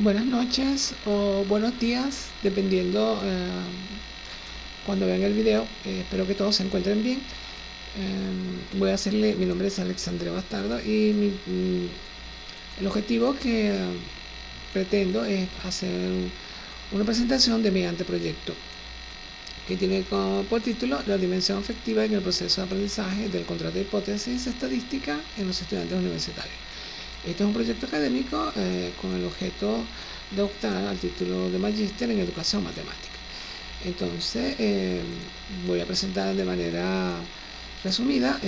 Buenas noches o buenos días, dependiendo cuando vean el video. Espero que todos se encuentren bien. Voy a hacerle, mi nombre es Alexandre Bastardo y el objetivo que pretendo es hacer una presentación de mi anteproyecto que tiene por título la dimensión afectiva en el proceso de aprendizaje del contrato de hipótesis estadística en los estudiantes universitarios. Este es un proyecto académico con el objeto de optar al título de magíster en educación matemática. Entonces voy a presentar de manera resumida,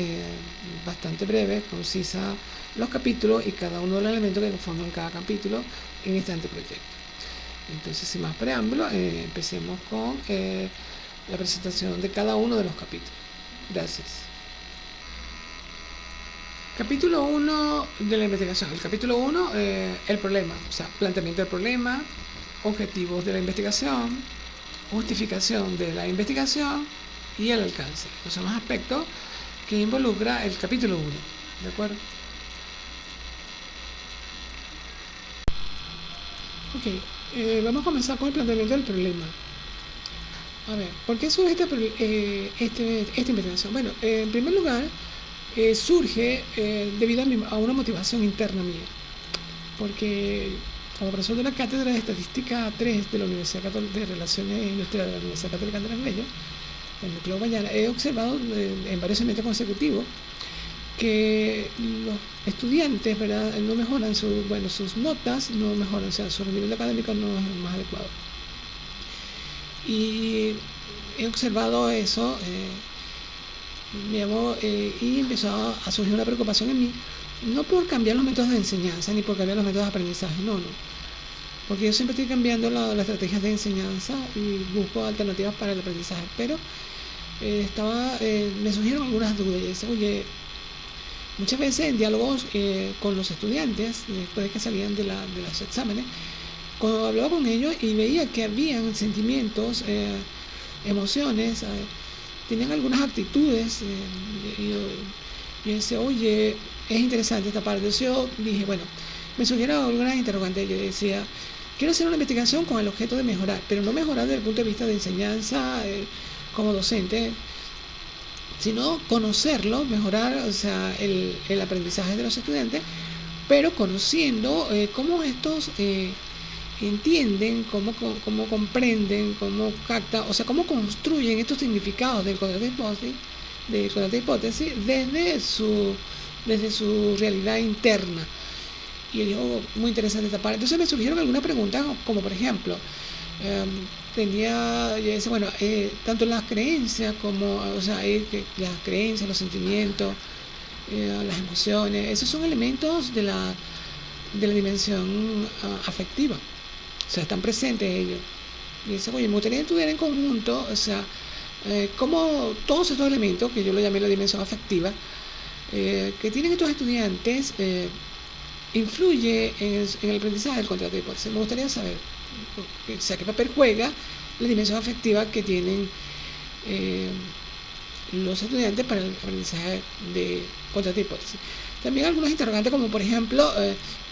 bastante breve, concisa, los capítulos y cada uno de los elementos que conforman cada capítulo en este anteproyecto. Entonces, sin más preámbulo, empecemos con la presentación de cada uno de los capítulos. Gracias. Capítulo 1 de la investigación. El capítulo 1, el problema, o sea, planteamiento del problema, objetivos de la investigación, justificación de la investigación y el alcance. Esos son los aspectos que involucra el capítulo 1. ¿De acuerdo? Ok, vamos a comenzar con el planteamiento del problema. A ver, ¿por qué surge esta investigación? Bueno, en primer lugar, surge debido a una motivación interna mía, porque como profesor de la Cátedra de Estadística 3 de la Universidad Católica de Relaciones Industriales de la Universidad Católica Andrés Bello, en el Club Mañana, he observado en varios semestres consecutivos que los estudiantes, ¿verdad?, no mejoran sus notas, no mejoran, o sea, su rendimiento académico no es el más adecuado. Y he observado eso, y empezó a surgir una preocupación en mí, no por cambiar los métodos de enseñanza ni por cambiar los métodos de aprendizaje, no, porque yo siempre estoy cambiando las estrategias de enseñanza y busco alternativas para el aprendizaje, pero me surgieron algunas dudas y decía, oye, muchas veces en diálogos con los estudiantes, después de que salían de los exámenes, cuando hablaba con ellos y veía que habían sentimientos, emociones, tenían algunas actitudes, yo decía, oye, es interesante esta parte. Entonces yo dije, bueno, me surgieron algunas interrogantes. Yo decía, quiero hacer una investigación con el objeto de mejorar, pero no mejorar desde el punto de vista de enseñanza como docente, sino conocerlo, mejorar, o sea, el aprendizaje de los estudiantes, pero conociendo cómo estos entienden, cómo comprenden, cómo captan, o sea, cómo construyen estos significados del contrato de hipótesis desde su realidad interna. Y yo digo, muy interesante esta parte. Entonces me surgieron algunas preguntas, como por ejemplo, yo decía, bueno, tanto las creencias como, o sea, las creencias, los sentimientos, las emociones, esos son elementos de la dimensión afectiva. O sea, están presentes ellos. Y dice, oye, me gustaría estudiar en conjunto, o sea, cómo todos estos elementos, que yo lo llamé la dimensión afectiva, que tienen estos estudiantes, influye en el aprendizaje del contrato de hipótesis. Me gustaría saber, o sea, qué papel juega la dimensión afectiva que tienen los estudiantes para el aprendizaje de contrato de hipótesis. También algunos interrogantes como, por ejemplo,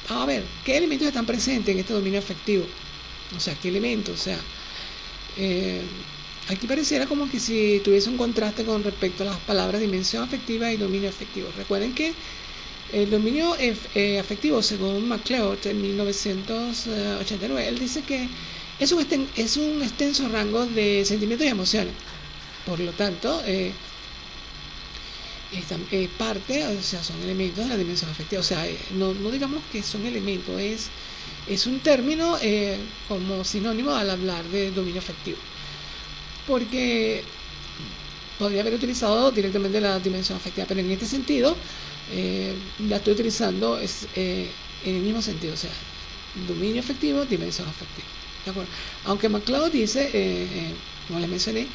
a ver, ¿qué elementos están presentes en este dominio afectivo? O sea, ¿qué elementos? O sea, aquí pareciera como que si tuviese un contraste con respecto a las palabras dimensión afectiva y dominio afectivo. Recuerden que el dominio afectivo, según MacLeod en 1989, él dice que es un extenso rango de sentimientos y emociones. Por lo tanto, parte, o sea, son elementos de la dimensión afectiva. O sea, no digamos que son elementos, es un término como sinónimo al hablar de dominio afectivo. Porque podría haber utilizado directamente la dimensión afectiva, pero en este sentido la estoy utilizando en el mismo sentido, o sea, dominio afectivo, dimensión afectiva. ¿De acuerdo? Aunque MacLeod dice, como les mencioné,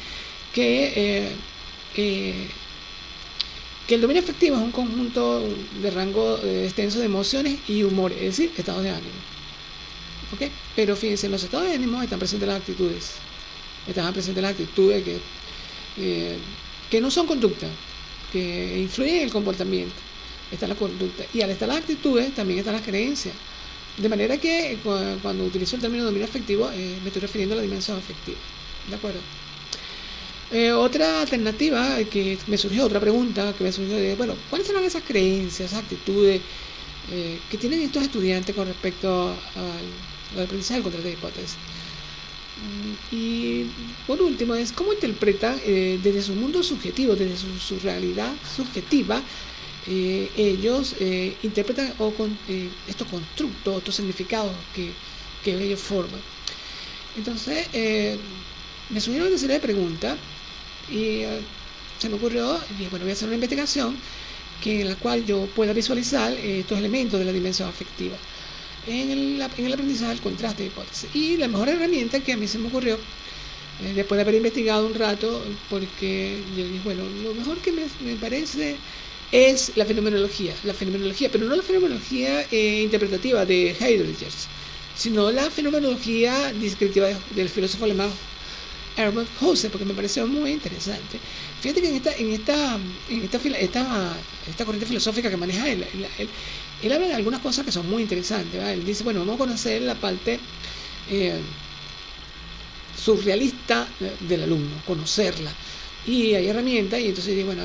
que el dominio afectivo es un conjunto de rango extenso de emociones y humor, es decir, estados de ánimo. ¿Okay? Pero fíjense, en los estados de ánimo están presentes las actitudes. Están presentes las actitudes que no son conducta, que influyen en el comportamiento. Está la conducta. Y al estar las actitudes, también están las creencias. De manera que cuando utilizo el término dominio afectivo, me estoy refiriendo a la dimensión afectiva. ¿De acuerdo? Otra alternativa que me surgió, otra pregunta que me surgió de, bueno, ¿cuáles serán esas creencias, esas actitudes que tienen estos estudiantes con respecto al aprendizaje del contrato de hipótesis? Y por último es cómo interpretan desde su mundo subjetivo, desde su realidad subjetiva, ellos interpretan estos constructos, estos significados que ellos forman. Entonces, me surgieron una serie de preguntas y se me ocurrió, bueno, voy a hacer una investigación en la cual yo pueda visualizar estos elementos de la dimensión afectiva en el aprendizaje del contraste de hipótesis. Y la mejor herramienta que a mí se me ocurrió, después de haber investigado un rato, porque yo dije, bueno, lo mejor que me parece es la fenomenología, pero no la fenomenología interpretativa de Heidegger, sino la fenomenología descriptiva del filósofo alemán Hermann Husserl, porque me pareció muy interesante. Fíjate que en esta corriente filosófica que maneja él habla de algunas cosas que son muy interesantes, ¿verdad? Él dice, bueno, vamos a conocer la parte surrealista del alumno, conocerla. Y hay herramientas, y entonces bueno,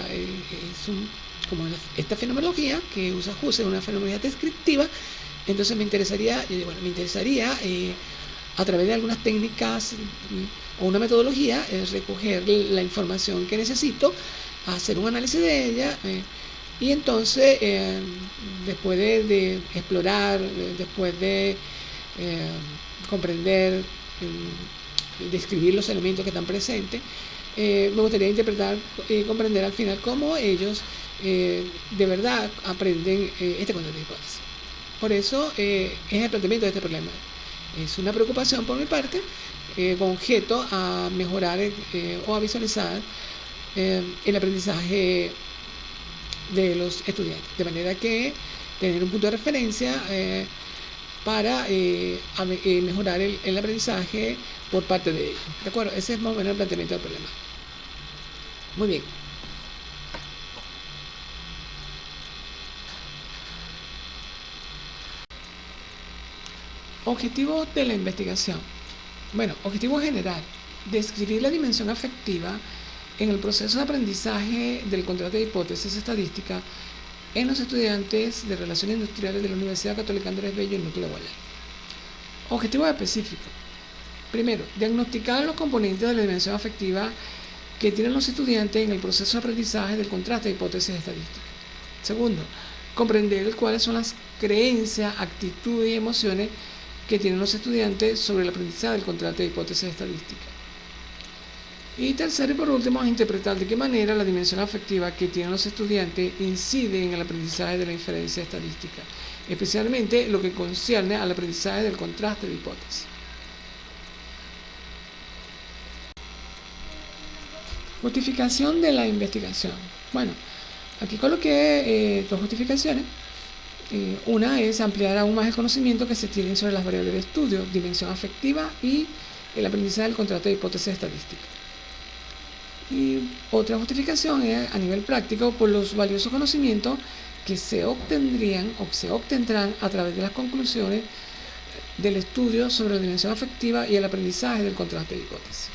como esta fenomenología que usa Husserl, una fenomenología descriptiva. Entonces me interesaría a través de algunas técnicas o una metodología recoger la información que necesito, hacer un análisis de ella y entonces después de explorar, después de comprender, describir los elementos que están presentes, me gustaría interpretar y comprender al final cómo ellos de verdad aprenden este concepto de hipótesis. Por eso es el planteamiento de este problema. Es una preocupación por mi parte, con objeto a mejorar o a visualizar el aprendizaje de los estudiantes. De manera que tener un punto de referencia para mejorar el aprendizaje por parte de ellos. ¿De acuerdo? Ese es más o menos el planteamiento del problema. Muy bien. Objetivos de la investigación. Bueno, objetivo general, describir la dimensión afectiva en el proceso de aprendizaje del contrato de hipótesis estadística en los estudiantes de Relaciones Industriales de la Universidad Católica Andrés Bello en Núcleo Guayana. Objetivos específicos. Primero, diagnosticar los componentes de la dimensión afectiva que tienen los estudiantes en el proceso de aprendizaje del contraste de hipótesis estadística. Segundo, comprender cuáles son las creencias, actitudes y emociones que tienen los estudiantes sobre el aprendizaje del contraste de hipótesis estadística. Y tercero y por último, es interpretar de qué manera la dimensión afectiva que tienen los estudiantes incide en el aprendizaje de la inferencia estadística, especialmente lo que concierne al aprendizaje del contraste de hipótesis. Justificación de la investigación. Bueno, aquí coloqué dos justificaciones. Una es ampliar aún más el conocimiento que se tiene sobre las variables de estudio, dimensión afectiva y el aprendizaje del contraste de hipótesis estadística. Y otra justificación es a nivel práctico por los valiosos conocimientos que se obtendrían o que se obtendrán a través de las conclusiones del estudio sobre la dimensión afectiva y el aprendizaje del contraste de hipótesis.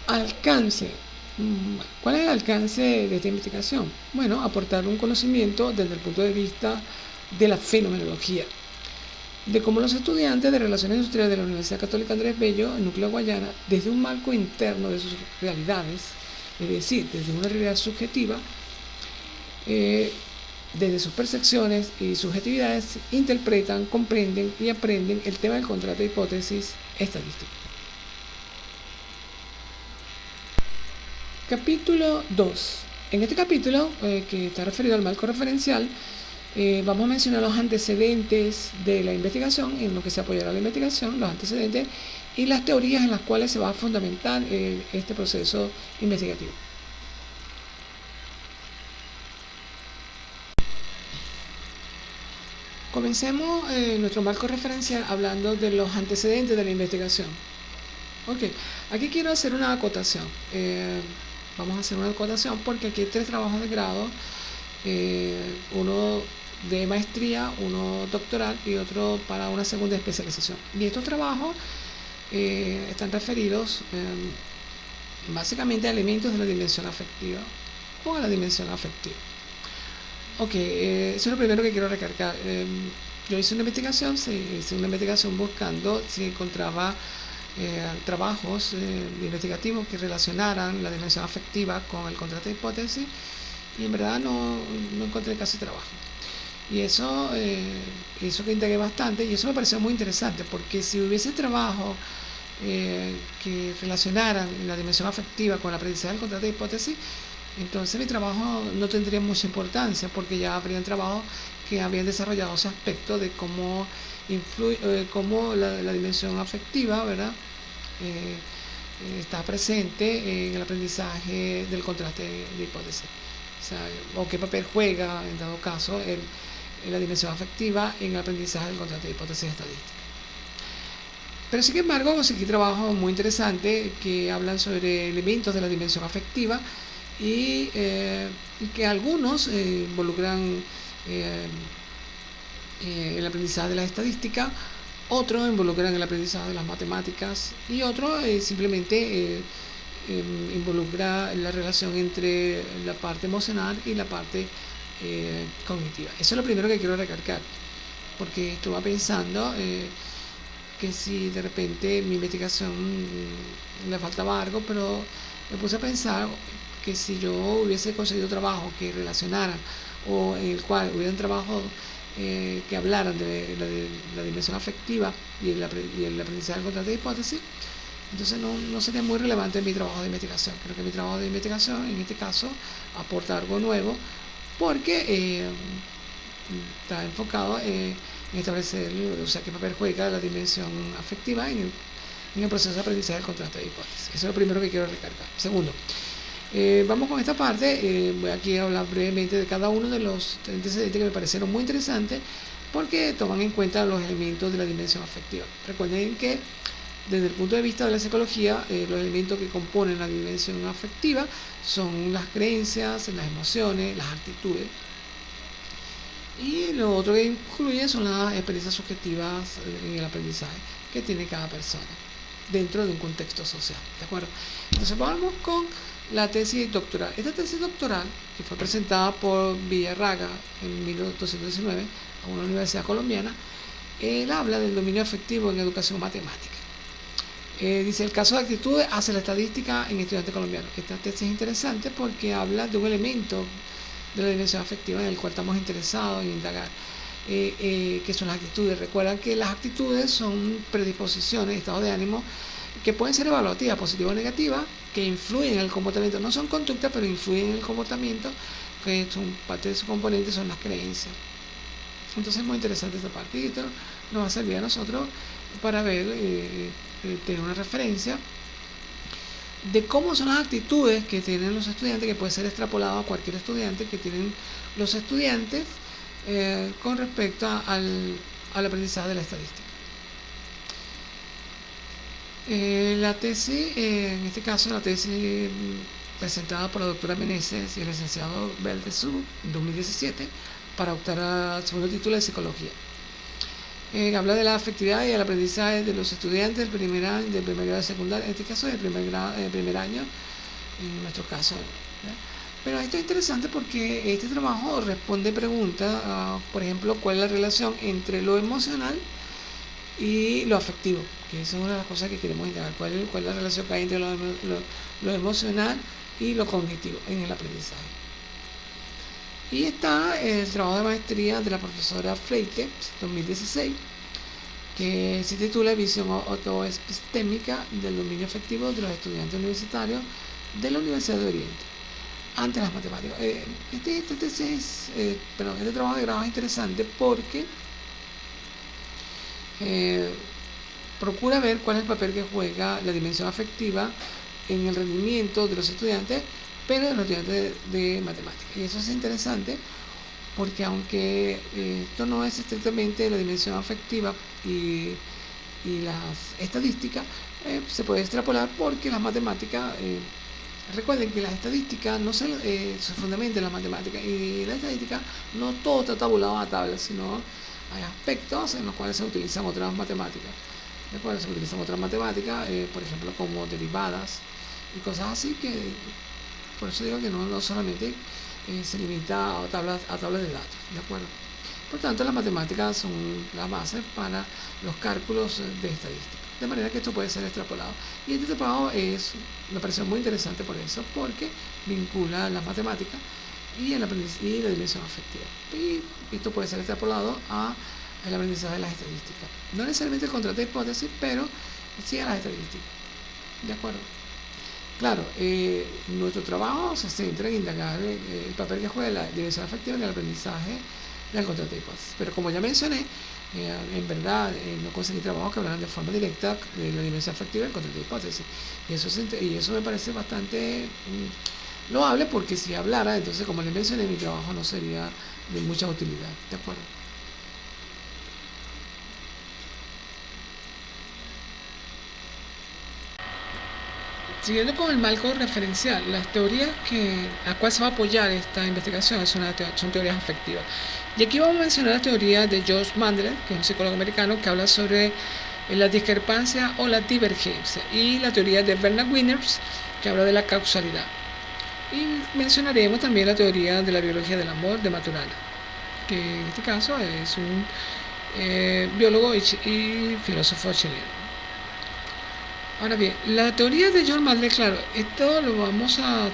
Alcance. ¿Cuál es el alcance de esta investigación? Bueno, aportar un conocimiento desde el punto de vista de la fenomenología, de cómo los estudiantes de Relaciones Industriales de la Universidad Católica Andrés Bello, en Núcleo Guayana, desde un marco interno de sus realidades, es decir, desde una realidad subjetiva, desde sus percepciones y subjetividades, interpretan, comprenden y aprenden el tema del contraste de hipótesis estadística. Capítulo 2. En este capítulo, que está referido al marco referencial, vamos a mencionar los antecedentes de la investigación, en lo que se apoyará la investigación, los antecedentes y las teorías en las cuales se va a fundamentar este proceso investigativo. Comencemos nuestro marco referencial hablando de los antecedentes de la investigación. Ok, aquí quiero hacer una acotación. Vamos a hacer una acotación porque aquí hay 3 trabajos de grado uno de maestría, uno doctoral y otro para una segunda especialización. Y estos trabajos están referidos básicamente a elementos de la dimensión afectiva o a la dimensión afectiva. Ok, eso es lo primero que quiero recargar. Yo hice una investigación buscando si encontraba trabajos investigativos que relacionaran la dimensión afectiva con el contrato de hipótesis, y en verdad no encontré casi trabajo. Y eso que indagué bastante, y eso me pareció muy interesante, porque si hubiese trabajo que relacionaran la dimensión afectiva con el aprendizaje del contrato de hipótesis, entonces mi trabajo no tendría mucha importancia, porque ya habrían trabajos que habrían desarrollado ese aspecto de cómo influye, cómo la dimensión afectiva, ¿verdad? Está presente en el aprendizaje del contraste de hipótesis. O qué papel juega, en dado caso, la dimensión afectiva en el aprendizaje del contraste de hipótesis estadística. Pero sin embargo conseguí trabajos muy interesantes que hablan sobre elementos de la dimensión afectiva y que algunos involucran el aprendizaje de la estadística, otros involucran el aprendizaje de las matemáticas y otros simplemente involucra la relación entre la parte emocional y la parte cognitiva. Eso es lo primero que quiero recalcar, porque estuve pensando que si de repente mi investigación le faltaba algo, pero me puse a pensar que si yo hubiese conseguido trabajo que relacionaran o en el cual hubieran trabajo que hablaran de la dimensión afectiva y el aprendizaje del contrato de hipótesis, entonces no sería muy relevante mi trabajo de investigación. Creo que mi trabajo de investigación en este caso aporta algo nuevo, porque está enfocado en establecer, o sea, qué papel juega la dimensión afectiva en el proceso de aprendizaje del contrato de hipótesis. Eso es lo primero que quiero recargar. Segundo, vamos con esta parte. Voy aquí a hablar brevemente de cada uno de los antecedentes que me parecieron muy interesantes, porque toman en cuenta los elementos de la dimensión afectiva. Recuerden que desde el punto de vista de la psicología, los elementos que componen la dimensión afectiva son las creencias, las emociones, las actitudes. Y lo otro que incluye son las experiencias subjetivas en el aprendizaje que tiene cada persona dentro de un contexto social. ¿De acuerdo? Entonces vamos con la tesis doctoral. Esta tesis doctoral, que fue presentada por Villarraga en 1219 a una universidad colombiana, él habla del dominio afectivo en educación matemática. Dice el caso de actitudes hacia la estadística en estudiantes colombianos. Esta tesis es interesante porque habla de un elemento de la dimensión afectiva en el cual estamos interesados en indagar, que son las actitudes. Recuerdan que las actitudes son predisposiciones, estados de ánimo que pueden ser evaluativas, positivas o negativas, que influyen en el comportamiento. No son conductas, pero influyen en el comportamiento, que son parte de su componente, son las creencias. Entonces es muy interesante esta parte, y esto nos va a servir a nosotros para ver, tener una referencia de cómo son las actitudes que tienen los estudiantes, que puede ser extrapolado a cualquier estudiante que tienen los estudiantes con respecto al aprendizaje de la estadística. La tesis, en este caso la tesis presentada por la doctora Meneses y el licenciado Beltesú en 2017 para optar al segundo título de psicología. Habla de la afectividad y el aprendizaje de los estudiantes del primer grado de secundaria, en este caso del primer año, en nuestro caso, ¿verdad? Pero esto es interesante porque este trabajo responde preguntas, por ejemplo, cuál es la relación entre lo emocional y lo afectivo, que esa es una de las cosas que queremos indagar, cuál es la relación que hay entre lo emocional y lo cognitivo en el aprendizaje. Y está el trabajo de maestría de la profesora Freite, 2016, que se titula Visión autoepistémica del dominio afectivo de los estudiantes universitarios de la Universidad de Oriente ante las matemáticas. Este trabajo de grado es interesante porque procura ver cuál es el papel que juega la dimensión afectiva en el rendimiento de los estudiantes, pero de los estudiantes de matemáticas. Y eso es interesante porque aunque esto no es estrictamente la dimensión afectiva y las estadísticas, se puede extrapolar porque las matemáticas Recuerden que la estadística no se fundamenta en la matemática, y la estadística no todo está tabulado a tabla, sino hay aspectos en los cuales se utilizan otras matemáticas. De acuerdo, se utilizan otras matemáticas, por ejemplo, como derivadas y cosas así, que por eso digo que no solamente se limita a tablas de datos, ¿de acuerdo? Por tanto, las matemáticas son la base para los cálculos de estadística, de manera que esto puede ser extrapolado. Y este extrapolado me pareció muy interesante por eso, porque vincula las matemáticas y la dimensión afectiva. Y esto puede ser extrapolado al aprendizaje de las estadísticas. No necesariamente el contraste de hipótesis, pero sí a las estadísticas. ¿De acuerdo? Claro, nuestro trabajo se centra en indagar el papel que juega la dimensión afectiva en el aprendizaje del contraste de hipótesis. Pero como ya mencioné, en verdad no conseguí trabajo que hablaran de forma directa de la dimensión afectiva del contraste de hipótesis. Y eso me parece bastante loable, porque si hablara, entonces, como les mencioné, mi trabajo no sería de mucha utilidad. ¿De acuerdo? Siguiendo con el marco referencial, las teorías a cual se va a apoyar esta investigación son teorías afectivas. Y aquí vamos a mencionar la teoría de George Mandel, que es un psicólogo americano, que habla sobre la discrepancia o la divergencia, y la teoría de Bernard Wieners, que habla de la causalidad. Y mencionaremos también la teoría de la biología del amor de Maturana, que en este caso es un biólogo y filósofo chileno. Ahora bien, la teoría de George Mandel, claro, esto lo vamos a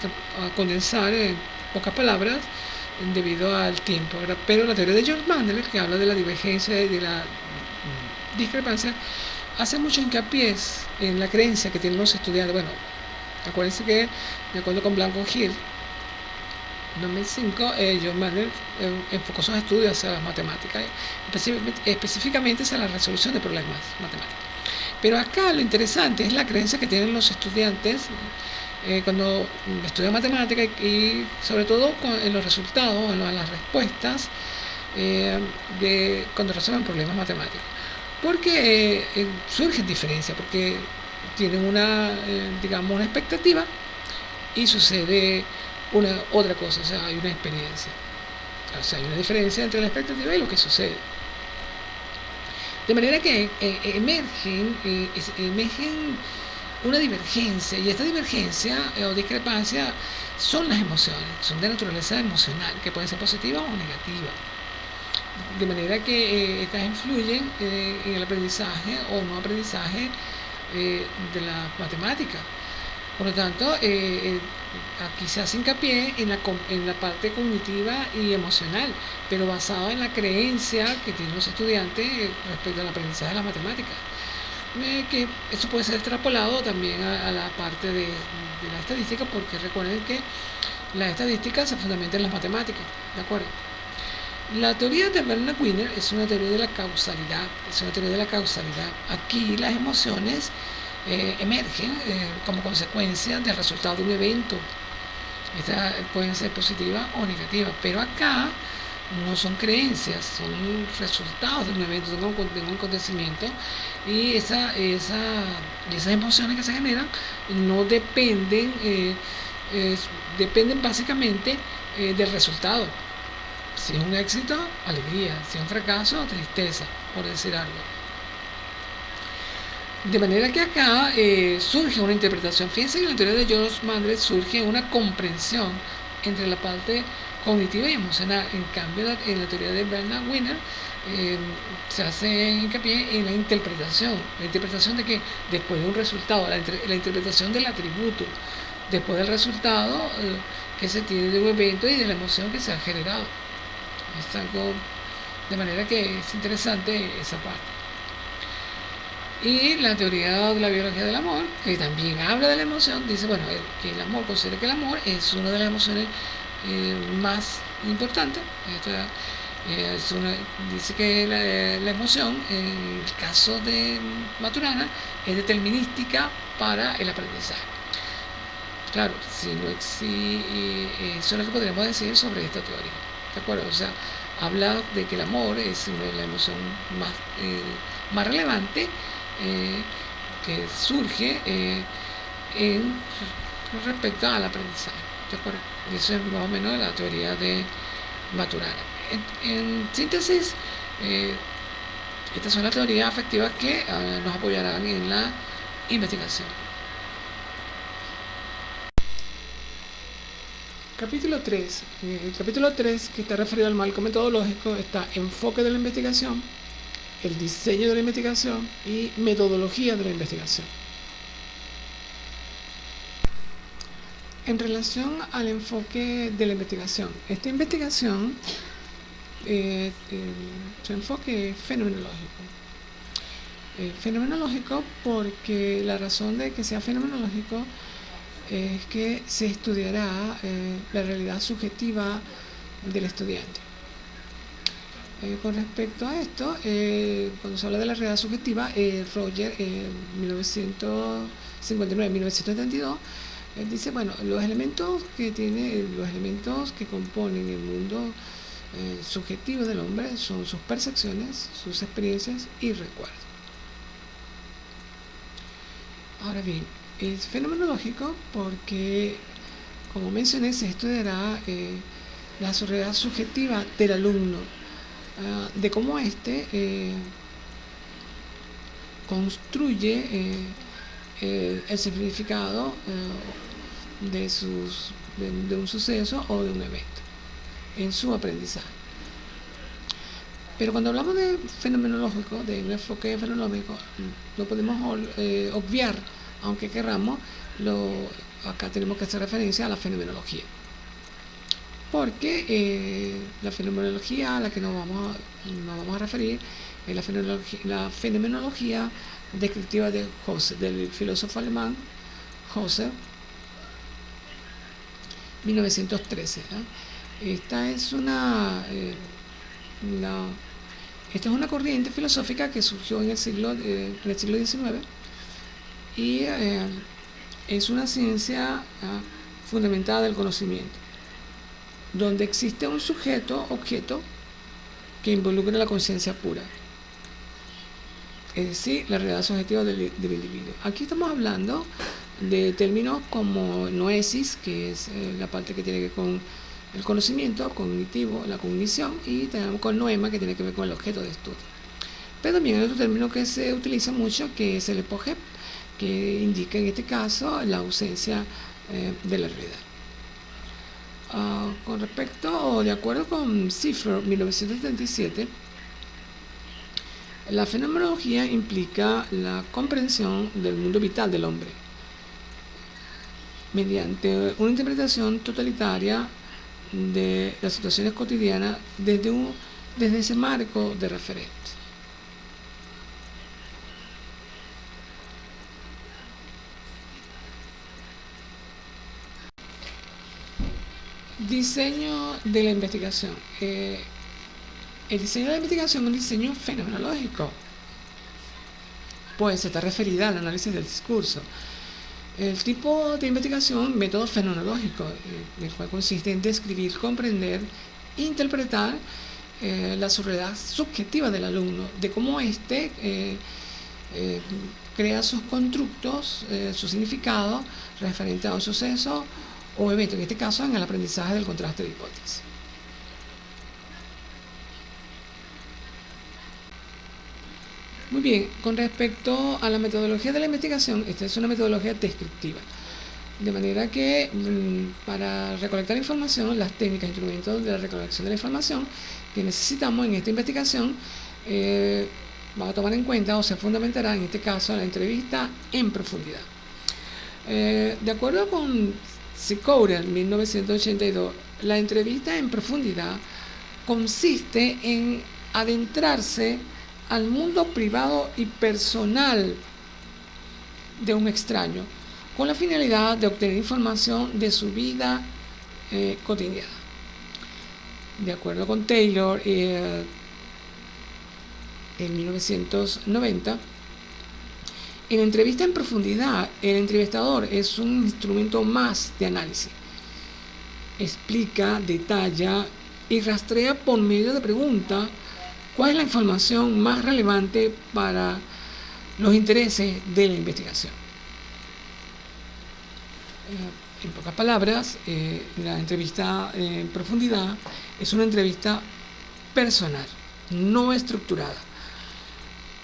condensar en pocas palabras debido al tiempo, ¿verdad? Pero la teoría de George Mandel, que habla de la divergencia y de la discrepancia, hace mucho hincapié en la creencia que tienen los estudiantes. Bueno, acuérdense que, de acuerdo con Blanco Hill, en 2005, George Mandel enfocó sus estudios hacia las matemáticas, específicamente hacia la resolución de problemas matemáticos. Pero acá lo interesante es la creencia que tienen los estudiantes cuando estudian matemáticas, y sobre todo en los resultados, en las respuestas cuando resuelven problemas matemáticos. Porque surgen diferencias, porque tienen una expectativa, y sucede otra cosa, o sea, hay una experiencia. O sea, hay una diferencia entre la expectativa y lo que sucede. De manera que emergen una divergencia, y esta divergencia o discrepancia son las emociones, son de naturaleza emocional, que pueden ser positivas o negativas. De manera que estas influyen en el aprendizaje o no aprendizaje de la matemática. Por lo tanto, aquí se hace hincapié en la parte cognitiva y emocional, pero basado en la creencia que tienen los estudiantes respecto al aprendizaje de las matemáticas. Que eso puede ser extrapolado también a la parte de la estadística, porque recuerden que la estadística se fundamenta en las matemáticas, ¿de acuerdo? La teoría de Bernard Wiener es una teoría de la causalidad. Aquí las emociones emergen como consecuencia del resultado de un evento. Estas pueden ser positivas o negativas, pero acá no son creencias, son resultados de un evento, de un acontecimiento, y esas emociones que se generan no dependen, dependen básicamente del resultado. Si es un éxito, alegría; si es un fracaso, tristeza, por decir algo. De manera que acá surge una interpretación. Fíjense que en la teoría de George Mandel surge una comprensión entre la parte cognitiva y emocional. En cambio, en la teoría de Bernard Wiener se hace hincapié en la interpretación. La interpretación de que después de un resultado, la interpretación del atributo después del resultado que se tiene de un evento y de la emoción que se ha generado. Es algo, de manera que es interesante esa parte. Y la teoría de la biología del amor, que también habla de la emoción, dice, bueno, que el amor, considera que el amor es una de las emociones más importantes. Dice que la emoción, en el caso de Maturana, es determinística para el aprendizaje. Claro, eso es lo que podríamos decir sobre esta teoría. ¿De acuerdo? O sea, habla de que el amor es una de las emociones más relevantes que surge respecto al aprendizaje. ¿De acuerdo? Y eso es más o menos la teoría de Maturana. En síntesis, estas son las teorías afectivas que nos apoyarán en la investigación. Capítulo 3. El capítulo 3, que está referido al marco metodológico, está enfoque de la investigación, el diseño de la investigación y metodología de la investigación. En relación al enfoque de la investigación, esta investigación, su enfoque es fenomenológico. Fenomenológico porque la razón de que sea fenomenológico es que se estudiará la realidad subjetiva del estudiante. Con respecto a esto, cuando se habla de la realidad subjetiva, Roger en 1972 dice, bueno, los elementos que componen el mundo subjetivo del hombre son sus percepciones, sus experiencias y recuerdos. Ahora bien, es fenomenológico porque, como mencioné, se estudiará la realidad subjetiva del alumno, de cómo éste construye el significado de un suceso o de un evento en su aprendizaje. Pero cuando hablamos de fenomenológico, de un enfoque fenomenológico, no podemos obviar, aunque querramos, acá tenemos que hacer referencia a la fenomenología. Porque la fenomenología a la que nos vamos a referir es la fenomenología descriptiva de Husserl, del filósofo alemán Husserl, 1913. Esta es una corriente filosófica que surgió en el siglo XIX y es una ciencia fundamentada del conocimiento, donde existe un sujeto-objeto que involucra la conciencia pura, es decir, la realidad subjetiva del individuo. Aquí estamos hablando de términos como noesis, que es la parte que tiene que ver con el conocimiento cognitivo, la cognición, y tenemos con noema, que tiene que ver con el objeto de estudio. Pero también hay otro término que se utiliza mucho, que es el epoge, que indica en este caso la ausencia de la realidad. Con respecto, o de acuerdo con Ziffer, 1977, la fenomenología implica la comprensión del mundo vital del hombre mediante una interpretación totalitaria de las situaciones cotidianas desde ese marco de referencia. Diseño de la investigación. El diseño de la investigación es un diseño fenomenológico, pues está referida al análisis del discurso. El tipo de investigación, método fenomenológico, el cual consiste en describir, comprender, interpretar la realidad subjetiva del alumno, de cómo éste crea sus constructos, su significado referente a un suceso o evento, en este caso en el aprendizaje del contraste de hipótesis. Muy bien, con respecto a la metodología de la investigación, esta es una metodología descriptiva, de manera que para recolectar información, las técnicas e instrumentos de la recolección de la información que necesitamos en esta investigación vamos a tomar en cuenta o se fundamentará en este caso la entrevista en profundidad. De acuerdo con Zikourer, 1982, la entrevista en profundidad consiste en adentrarse al mundo privado y personal de un extraño, con la finalidad de obtener información de su vida cotidiana. De acuerdo con Taylor, en 1990, en la entrevista en profundidad, el entrevistador es un instrumento más de análisis. Explica, detalla y rastrea por medio de preguntas cuál es la información más relevante para los intereses de la investigación. En pocas palabras, la entrevista en profundidad es una entrevista personal, no estructurada,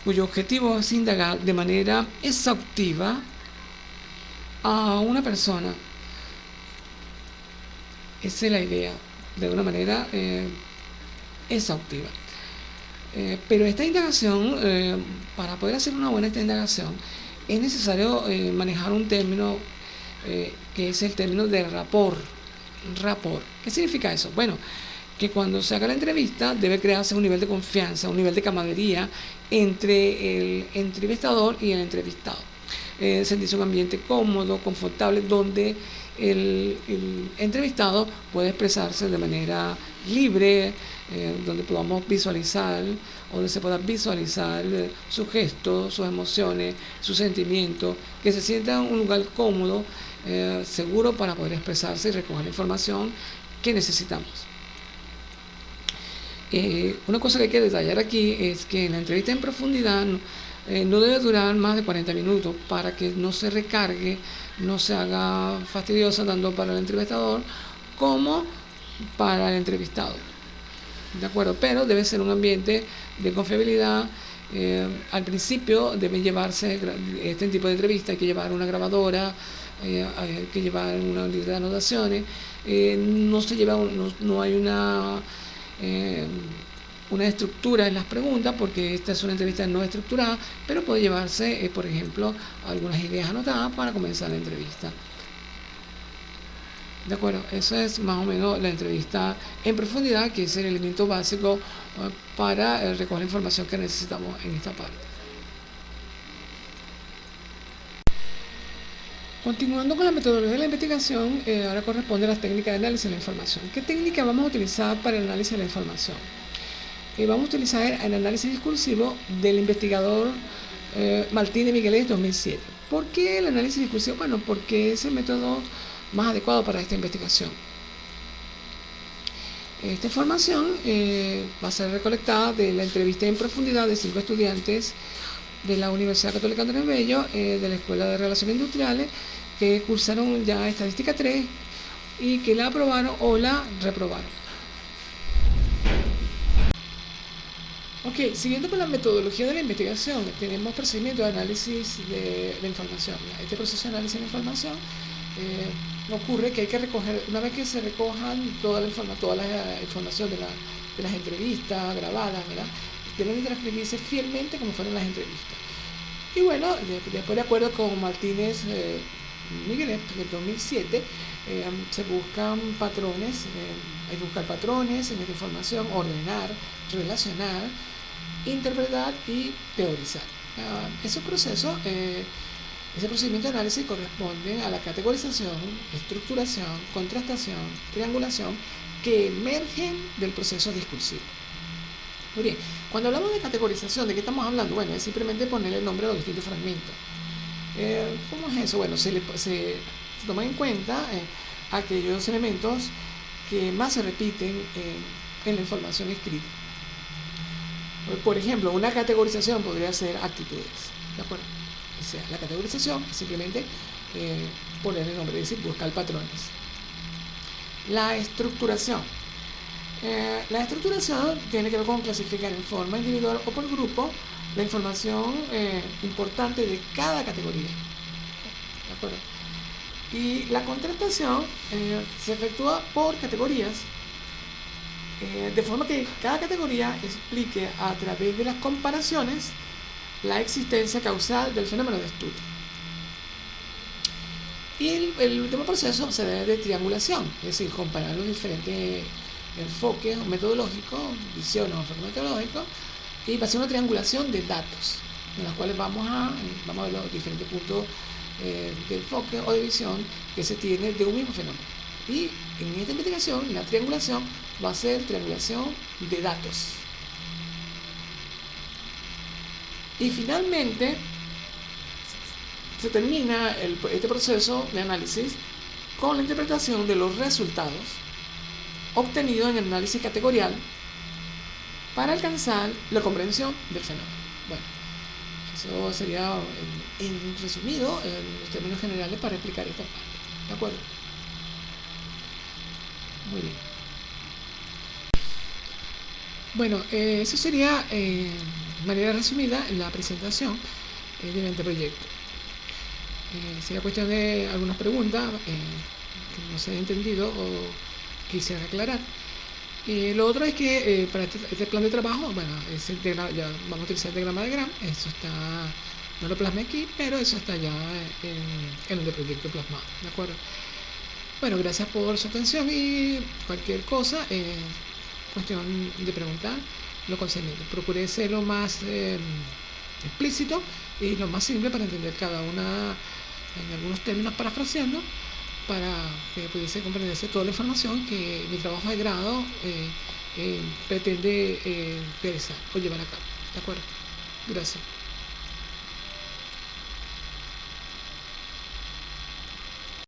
cuyo objetivo es indagar de manera exhaustiva a una persona. Esa es la idea, de una manera exhaustiva. Pero esta indagación, para poder hacer una buena indagación, es necesario manejar un término que es el término de rapport. ¿Qué significa eso? Bueno, que cuando se haga la entrevista debe crearse un nivel de confianza, un nivel de camaradería entre el entrevistador y el entrevistado. Sentirse un ambiente cómodo, confortable, donde el entrevistado puede expresarse de manera libre, donde podamos visualizar, donde se pueda visualizar sus gestos, sus emociones, sus sentimientos, que se sienta en un lugar cómodo, seguro para poder expresarse y recoger la información que necesitamos. Una cosa que hay que detallar aquí es que la entrevista en profundidad no debe durar más de 40 minutos para que no se recargue, no se haga fastidiosa tanto para el entrevistador como para el entrevistado. ¿De acuerdo? Pero debe ser un ambiente de confiabilidad. Al principio deben llevarse este tipo de entrevista, hay que llevar una grabadora, hay que llevar una libreta de anotaciones. No hay una estructura en las preguntas, porque esta es una entrevista no estructurada, pero puede llevarse, por ejemplo, algunas ideas anotadas para comenzar la entrevista. De acuerdo, eso es más o menos la entrevista en profundidad, que es el elemento básico para recoger la información que necesitamos en esta parte. Continuando con la metodología de la investigación, ahora corresponde a las técnicas de análisis de la información. ¿Qué técnica vamos a utilizar para el análisis de la información? Vamos a utilizar el análisis discursivo del investigador Martínez Migueles 2007. ¿Por qué el análisis discursivo? Bueno, porque es el método más adecuado para esta investigación. Esta información va a ser recolectada de la entrevista en profundidad de 5 estudiantes de la Universidad Católica Andrés Bello, de la Escuela de Relaciones Industriales, que cursaron ya Estadística 3 y que la aprobaron o la reprobaron. Ok, siguiendo con la metodología de la investigación, tenemos procedimiento de análisis de la información. Este proceso de análisis de la información ocurre que hay que recoger, una vez que se recojan toda la información de las entrevistas grabadas, ¿verdad?, deben transcribirse fielmente como fueron las entrevistas. Y bueno, después, de acuerdo con Martínez Migueles del 2007, se buscan patrones, hay que buscar patrones en esta información, ordenar, relacionar, interpretar y teorizar. Ese procedimiento de análisis corresponde a la categorización, estructuración, contrastación, triangulación, que emergen del proceso discursivo. Muy bien, cuando hablamos de categorización, ¿de qué estamos hablando? Bueno, es simplemente ponerle el nombre a los distintos fragmentos. ¿Cómo es eso? Bueno, se toman en cuenta aquellos elementos que más se repiten en la información escrita. Por ejemplo, una categorización podría ser actitudes, ¿de acuerdo? O sea, la categorización es simplemente poner el nombre, es decir, buscar patrones. La estructuración. La estructuración tiene que ver con clasificar en forma individual o por grupo la información importante de cada categoría. ¿De acuerdo? Y la contrastación se efectúa por categorías, de forma que cada categoría explique a través de las comparaciones la existencia causal del fenómeno de estudio. Y el último proceso se debe de triangulación, es decir, comparar los diferentes enfoques metodológicos, visiones o enfoques metodológicos, y va a ser una triangulación de datos, en las cuales vamos a ver los diferentes puntos de enfoque o de visión que se tiene de un mismo fenómeno. Y en esta investigación, la triangulación va a ser triangulación de datos. Y finalmente, se termina este proceso de análisis con la interpretación de los resultados obtenidos en el análisis categorial para alcanzar la comprensión del fenómeno. Bueno, eso sería en resumido, en los términos generales, para explicar esta parte. ¿De acuerdo? Muy bien. Bueno, eso sería, de manera resumida, la presentación del anteproyecto. Sería cuestión de algunas preguntas que no se hayan entendido o quisiera aclarar. Lo otro es que para este plan de trabajo, bueno, ya vamos a utilizar el diagrama de Gram, eso está, no lo plasmé aquí, pero eso está ya en el proyecto plasmado, ¿de acuerdo? Bueno, gracias por su atención y cualquier cosa, cuestión de preguntar, lo concerniente. Procuré ser lo más explícito y lo más simple para entender cada una, en algunos términos parafraseando, para que pudiese comprenderse toda la información que mi trabajo de grado pretende realizar o llevar a cabo. ¿De acuerdo? Gracias.